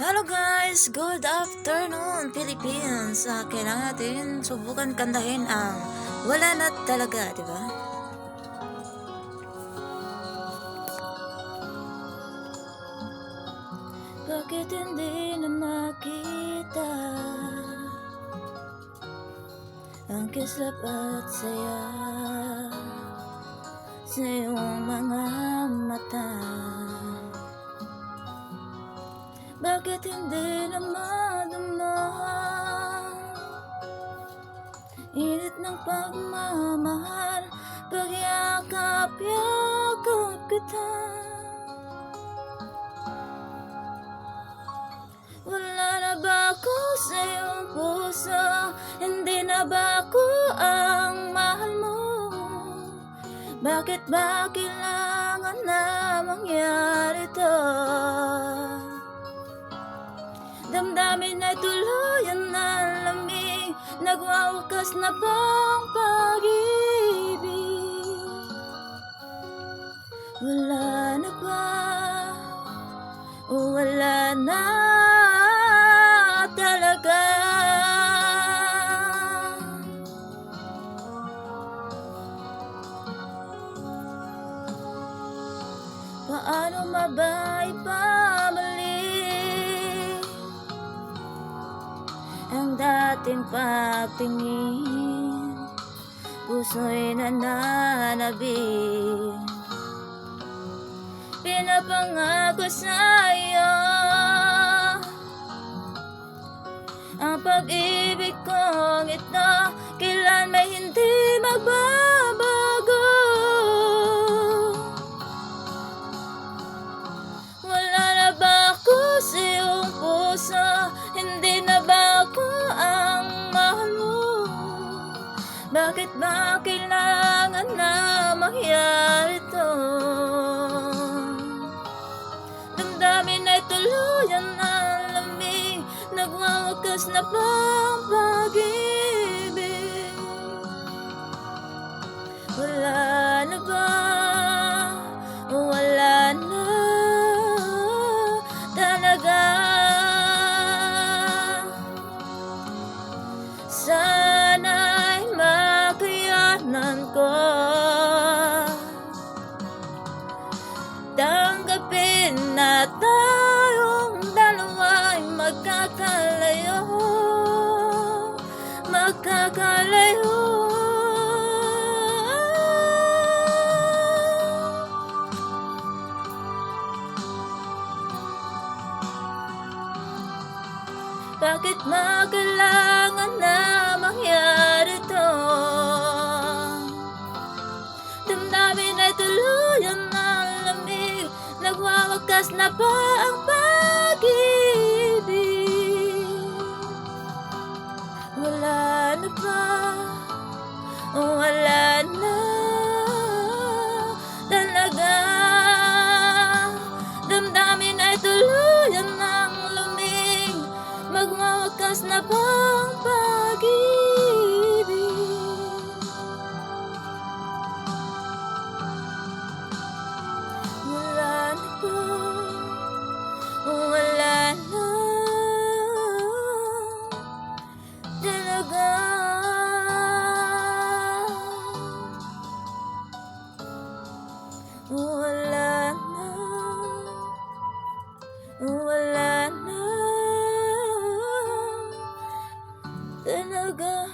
Hello guys! Good afternoon Philippines! Kailangan natin subukan kantahin ang Wala Na Talaga, di ba? Bakit hindi na makita ang kislap at saya sa iyong mga mata? Bakit hindi na madama init ng pagmamahal, pagyakap-yakap kita? Wala na ba ako sa iyong puso? Hindi na ba ako ang mahal mo? Bakit ba kailangan na mangyari to? Damdamin ay tuluyan na lamig, nagwawakas na bang pag-ibig? Wala na ba? O wala na talaga? Paano maibabalik ang dating pagtingin? Puso'y nananabik, pinapangako sa'yo ang pag-ibig kong ito, kailan may hindi magbabago. Wala na ba ako sa iyong puso? Hindi na ba ako ang mahal mo? Bakit ba kailangan na mangyari to? Damdamin ay tuluyan na lamig, nagwawakas na bang pag-ibig? Wala na ba? O wala na talaga? Sana'y makayanan ko tanggapin na tayong dalawa'y magkakalayo. Bakit kailangan na mangyari to? Damdamin ay tuluyan na lamig, nagwawakas na ba ang pag-ibig? Wala na ba? O wala na talaga? Damdamin ay tuluyan ng lamig, magwawakas na ba ang pag-ibig? Wala na ba? Wala na talaga? Wala na, wala na talaga.